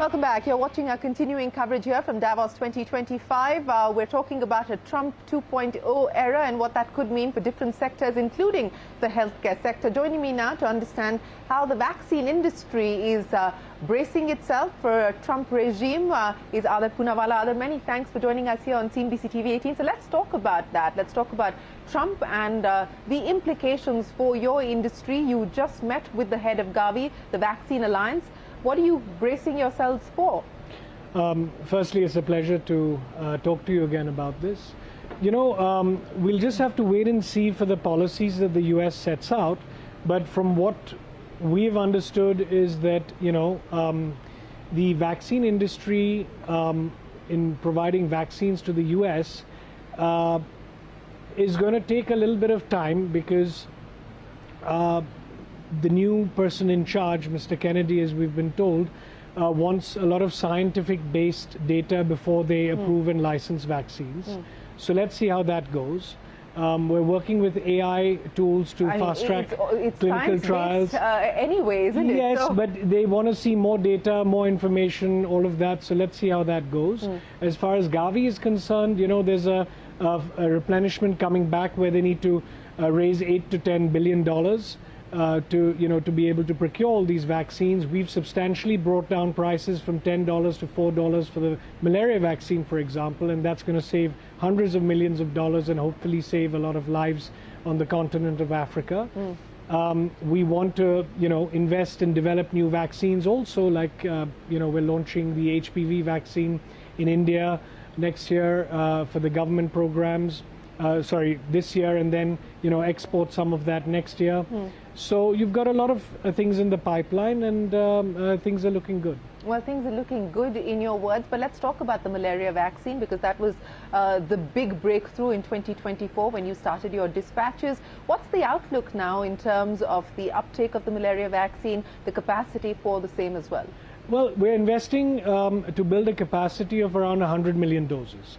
Welcome back. You're watching our continuing coverage here from Davos 2025. We're talking about a Trump 2.0 era and what that could mean for different sectors, including the healthcare sector. Joining me now to understand how the vaccine industry is bracing itself for a Trump regime is Adar Poonawalla. Adar, many thanks for joining us here on CNBC-TV18. So let's talk about that. Let's talk about Trump and the implications for your industry. You just met with the head of Gavi, the Vaccine Alliance. What are you bracing yourselves for? Firstly, it's a pleasure to talk to you again about this. You know, we'll just have to wait and see for the policies that the US sets out. But from what we've understood is that, you know, the vaccine industry in providing vaccines to the US is going to take a little bit of time because the new person in charge, Mr. Kennedy, as we've been told, wants a lot of scientific-based data before they approve and license vaccines. So let's see how that goes. We're working with AI tools to fast-track clinical trials. Anyway, isn't it? Yes, so, but they want to see more data, more information, all of that. So let's see how that goes. As far as Gavi is concerned, you know, there's a replenishment coming back where they need to raise $8 to $10 billion. To be able to procure all these vaccines. We've substantially brought down prices from $10 to $4 for the malaria vaccine, for example, and that's going to save hundreds of millions of dollars and hopefully save a lot of lives on the continent of Africa. We want to, invest and develop new vaccines also, like, we're launching the HPV vaccine in India next year for the government programs. This year, and then, export some of that next year. So you've got a lot of things in the pipeline, and things are looking good. Well, things are looking good in your words, but let's talk about the malaria vaccine, because that was the big breakthrough in 2024 when you started your dispatches. What's the outlook now in terms of the uptake of the malaria vaccine, the capacity for the same as well? Well, we're investing to build a capacity of around 100 million doses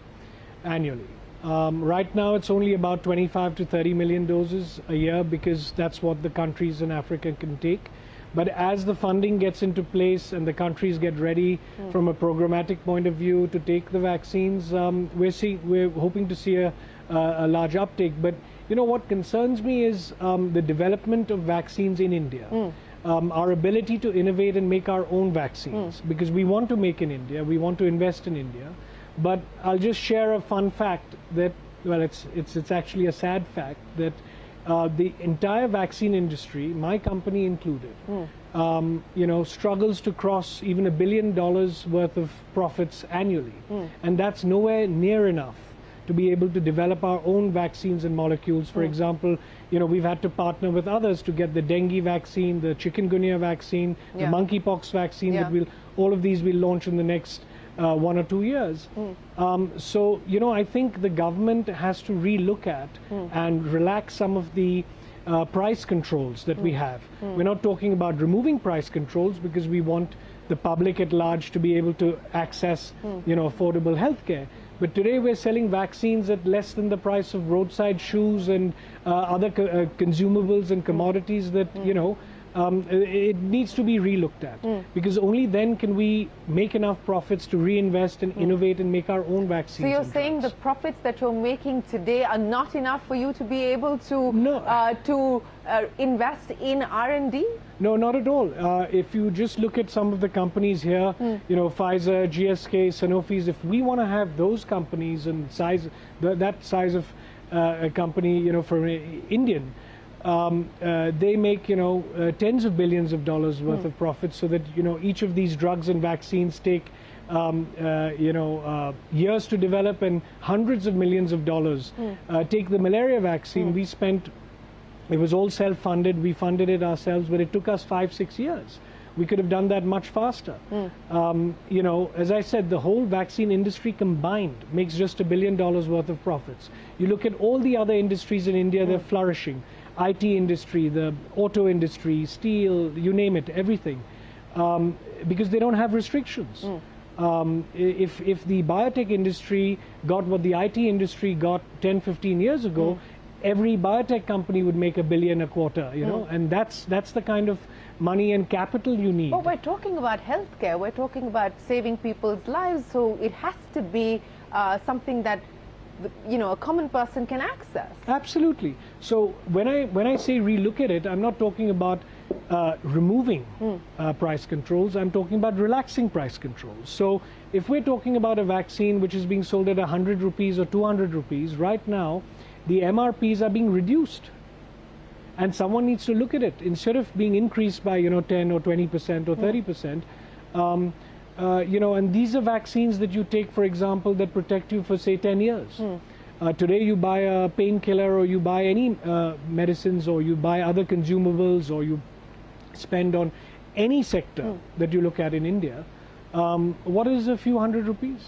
annually. Right now, it's only about 25 to 30 million doses a year because that's what the countries in Africa can take. But as the funding gets into place and the countries get ready from a programmatic point of view to take the vaccines, we're hoping to see a large uptake. But you know what concerns me is the development of vaccines in India. Our ability to innovate and make our own vaccines, because we want to make in India, we want to invest in India. But I'll just share a fun fact that, well, it's actually a sad fact that the entire vaccine industry, my company included, struggles to cross even $1 billion worth of profits annually. And that's nowhere near enough to be able to develop our own vaccines and molecules. For example, we've had to partner with others to get the dengue vaccine, the chikungunya vaccine, the monkeypox vaccine, that all of these will launch in the next 1 or 2 years. So, I think the government has to relook at and relax some of the price controls that we have. We're not talking about removing price controls because we want the public at large to be able to access, affordable healthcare. But today we're selling vaccines at less than the price of roadside shoes and other consumables and commodities that, it needs to be relooked at, because only then can we make enough profits to reinvest and innovate and make our own vaccines. So you're saying the profits that you're making today are not enough for you to be able to invest in R&D? No, not at all. If you just look at some of the companies here, Pfizer, GSK, Sanofi's, if we want to have those companies and that size of a company, for Indian, they make, tens of billions of dollars worth of profits, so that, each of these drugs and vaccines take, years to develop and hundreds of millions of dollars. Take the malaria vaccine, it was all self-funded, we funded it ourselves, but it took us 5-6 years. We could have done that much faster. As I said, the whole vaccine industry combined makes just $1 billion worth of profits. You look at all the other industries in India, they're flourishing. IT industry, the auto industry, steel, you name it, everything, because they don't have restrictions. If the biotech industry got what the IT industry got 10-15 years ago, every biotech company would make $1 billion a quarter, you know, and that's the kind of money and capital you need. But we're talking about healthcare, we're talking about saving people's lives, so it has to be something that, you know, a common person can access. Absolutely. So when I say relook at it, I'm not talking about removing price controls. I'm talking about relaxing price controls. So if we're talking about a vaccine which is being sold at 100 rupees or 200 rupees, right now the MRPs are being reduced. And someone needs to look at it. Instead of being increased by, you know, 10 or 20% or 30%, you know, and these are vaccines that you take, for example, that protect you for, say, 10 years. Today you buy a painkiller, or you buy any medicines, or you buy other consumables, or you spend on any sector that you look at in India. What is a few hundred rupees?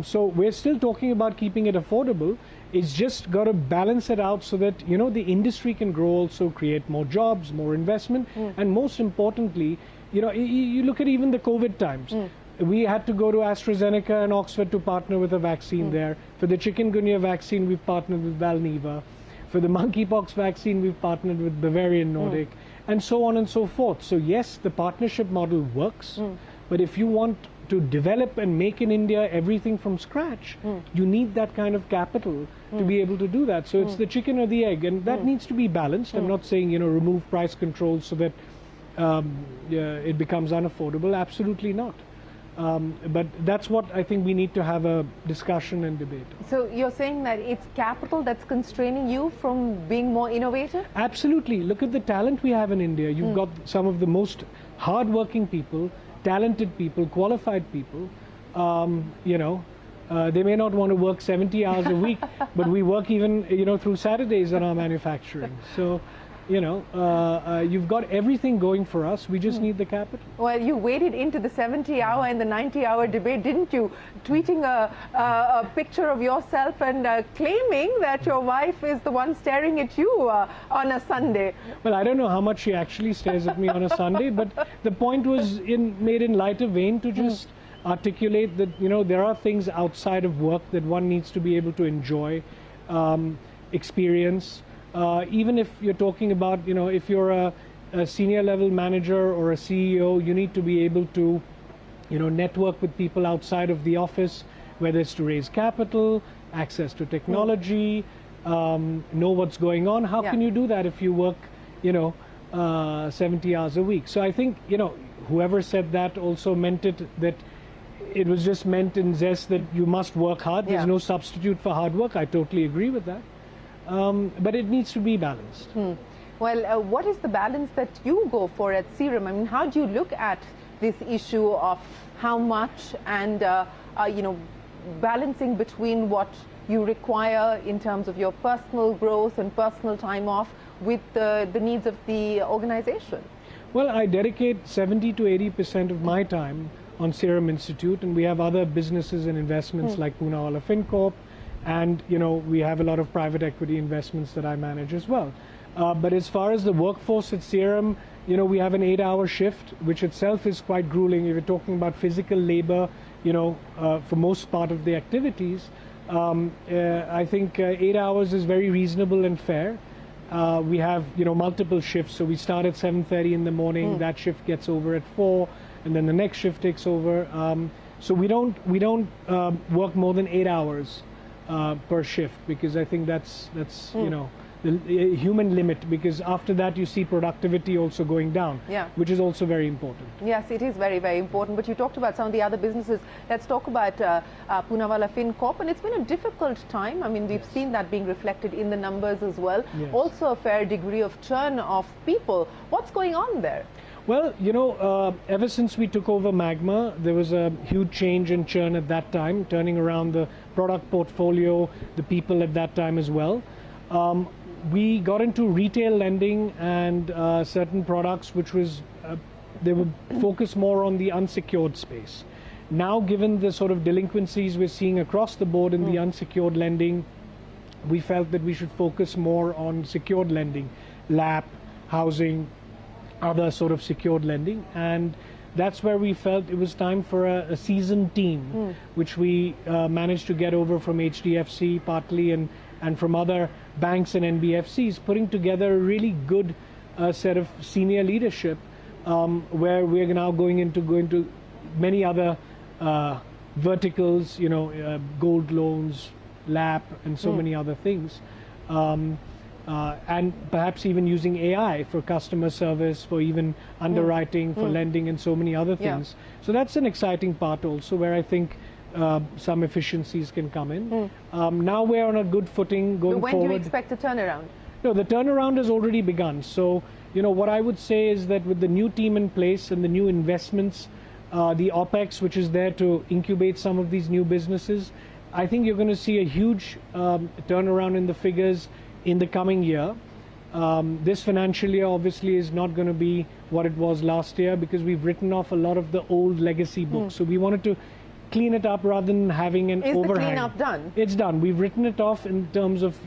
So we're still talking about keeping it affordable. It's just got to balance it out so that, you know, the industry can grow, also create more jobs, more investment, and most importantly, you know, you look at even the COVID times. We had to go to AstraZeneca and Oxford to partner with a vaccine there. For the chikungunya vaccine, we've partnered with Valneva. For the monkeypox vaccine, we've partnered with Bavarian Nordic, and so on and so forth. So yes, the partnership model works, but if you want to develop and make in India everything from scratch, you need that kind of capital to be able to do that. So it's the chicken or the egg, and that needs to be balanced. I'm not saying, you know, remove price controls so that it becomes unaffordable. Absolutely not. But that's what I think we need to have a discussion and debate. So you're saying that it's capital that's constraining you from being more innovative? Absolutely. Look at the talent we have in India. You've got some of the most hard-working people, talented people, qualified people. You know, they may not want to work 70 hours a week, but we work even, you know, through Saturdays in our manufacturing. So, you know, you've got everything going for us. We just need the capital. Well, you waded into the 70-hour and the 90-hour debate, didn't you? Tweeting a picture of yourself and claiming that your wife is the one staring at you on a Sunday. Well, I don't know how much she actually stares at me on a Sunday, but the point was made in lighter vein to just articulate that, you know, there are things outside of work that one needs to be able to enjoy, experience. Even if you're talking about, you know, if you're a senior level manager or a CEO, you need to be able to, you know, network with people outside of the office, whether it's to raise capital, access to technology, know what's going on. How can you do that if you work, you know, 70 hours a week? So I think, you know, whoever said that also meant it that it was just meant in zest that you must work hard. There's no substitute for hard work. I totally agree with that. But it needs to be balanced. Well, what is the balance that you go for at Serum? I mean, how do you look at this issue of how much and, you know, balancing between what you require in terms of your personal growth and personal time off with the needs of the organization? Well, I dedicate 70 to 80% of my time on Serum Institute, and we have other businesses and investments like Poonawalla Fincorp, and, you know, we have a lot of private equity investments that I manage as well. But as far as the workforce at Serum, you know, we have an 8-hour shift, which itself is quite grueling. If you're talking about physical labor, you know, for most part of the activities, I think 8 hours is very reasonable and fair. We have, you know, multiple shifts. So we start at 7:30 in the morning. That shift gets over at 4, and then the next shift takes over. So we don't work more than 8 hours per shift, because I think that's you know, the human limit, because after that you see productivity also going down, which is also very important. Yes, it is very, very important. But you talked about some of the other businesses. Let's talk about Poonawalla Fincorp, and it's been a difficult time. I mean, we've seen that being reflected in the numbers as well. Also a fair degree of churn of people. What's going on there? Well, you know, ever since we took over Magma, there was a huge change in churn at that time, turning around the product portfolio, the people at that time as well. We got into retail lending and certain products which was, they were focused more on the unsecured space. Now, given the sort of delinquencies we're seeing across the board in the unsecured lending, we felt that we should focus more on secured lending, LAP, housing, other sort of secured lending, and that's where we felt it was time for a seasoned team, which we managed to get over from HDFC partly, and and from other banks and NBFCs, putting together a really good set of senior leadership, where we're now going into many other verticals, gold loans, LAP, and so many other things. And perhaps even using AI for customer service, for even underwriting, for lending, and so many other things. So that's an exciting part also, where I think some efficiencies can come in. Now we're on a good footing going forward. When do you expect a turnaround? No, the turnaround has already begun. So, what I would say is that with the new team in place and the new investments, the OPEX, which is there to incubate some of these new businesses, I think you're going to see a huge turnaround in the figures in the coming year. This financial year obviously is not going to be what it was last year, because we've written off a lot of the old legacy books. So we wanted to clean it up rather than having an overhang. Is the cleanup done? It's done. We've written it off in terms of,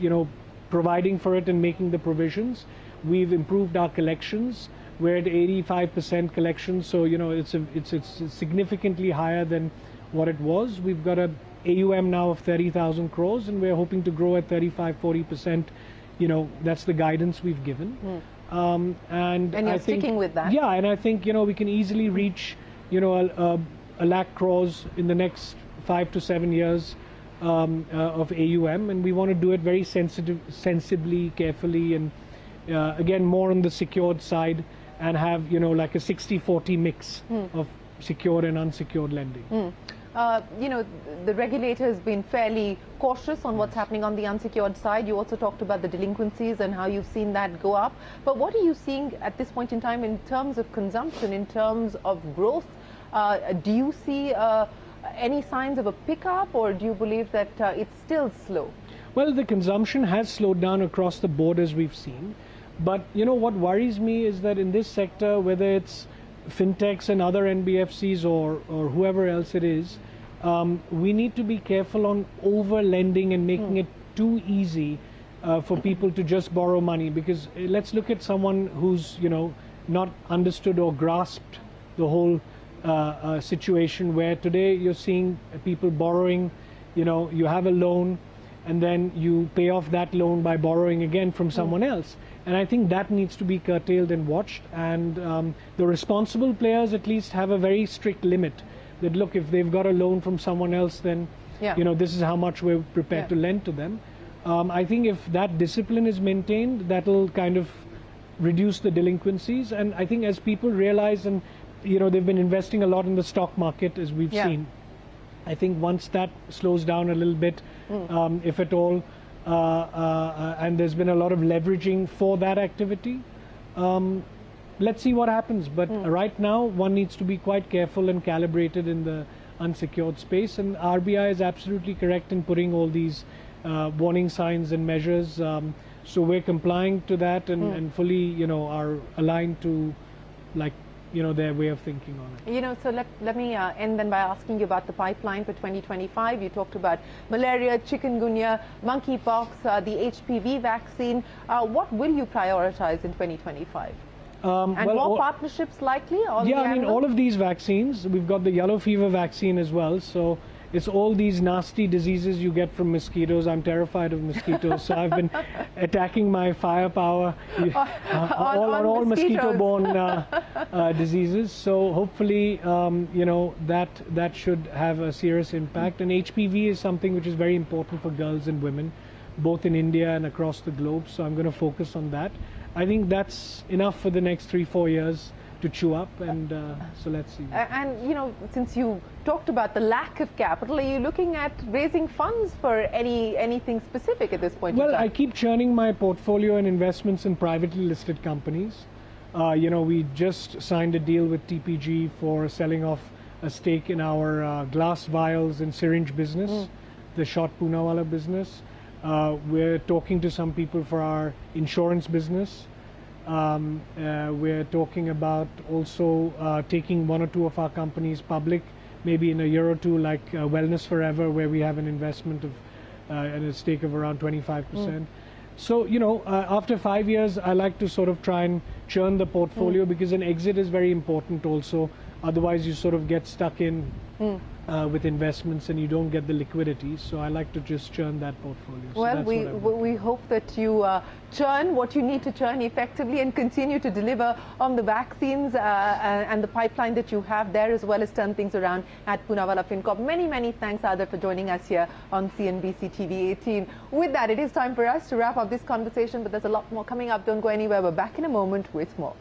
providing for it and making the provisions. We've improved our collections. We're at 85% collections, so it's significantly higher than what it was. We've got a AUM now of 30,000 crores, and we're hoping to grow at 35-40%. That's the guidance we've given. And you're sticking with that? Yeah, and I think we can easily reach a lakh crores in the next 5 to 7 years of AUM, and we want to do it very sensibly, carefully, and again more on the secured side, and have like a 60-40 mix of secured and unsecured lending. The regulator has been fairly cautious on what's happening on the unsecured side. You also talked about the delinquencies and how you've seen that go up. But what are you seeing at this point in time in terms of consumption, in terms of growth? Do you see any signs of a pickup, or do you believe that it's still slow? Well, the consumption has slowed down across the board, as we've seen. But what worries me is that in this sector, whether it's fintechs and other NBFCs or whoever else it is, we need to be careful on over lending and making it too easy for people to just borrow money. Because let's look at someone who's not understood or grasped the whole situation, where today you're seeing people borrowing. You have a loan, and then you pay off that loan by borrowing again from someone else. And I think that needs to be curtailed and watched. And the responsible players at least have a very strict limit. That look, if they've got a loan from someone else, then this is how much we're prepared to lend to them. I think if that discipline is maintained, that'll kind of reduce the delinquencies. And I think as people realize, and they've been investing a lot in the stock market, as we've seen. I think once that slows down a little bit, if at all, and there's been a lot of leveraging for that activity, let's see what happens. But right now, one needs to be quite careful and calibrated in the unsecured space. And RBI is absolutely correct in putting all these warning signs and measures. So we're complying to that and fully, are aligned to, their way of thinking on it. So let me end then by asking you about the pipeline for 2025. You talked about malaria, chikungunya, monkeypox, the HPV vaccine. What will you prioritize in 2025? And more partnerships likely? All of these vaccines. We've got the yellow fever vaccine as well. So it's all these nasty diseases you get from mosquitoes. I'm terrified of mosquitoes, so I've been attacking my firepower on all mosquito-borne diseases. So hopefully, that should have a serious impact. And HPV is something which is very important for girls and women, both in India and across the globe. So I'm going to focus on that. I think that's enough for the next 3-4 years to chew up, and so let's see. And since you talked about the lack of capital, are you looking at raising funds for anything specific at this point? Well, I keep churning my portfolio and investments in privately listed companies. We just signed a deal with TPG for selling off a stake in our glass vials and syringe business, the Adar Poonawalla business. We're talking to some people for our insurance business. We're talking about also taking 1 or 2 of our companies public, maybe in a year or two, like Wellness Forever, where we have an investment of and a stake of around 25%. So, after 5 years, I like to sort of try and churn the portfolio, because an exit is very important also. Otherwise, you sort of get stuck in with investments, and you don't get the liquidity. So I like to just churn that portfolio. So well, that's we hope that you churn what you need to churn effectively and continue to deliver on the vaccines and the pipeline that you have there, as well as turn things around at Poonawalla Fincorp. Many thanks, Adar, for joining us here on CNBC TV18. With that, it is time for us to wrap up this conversation, but there's a lot more coming up. Don't go anywhere. We're back in a moment with more.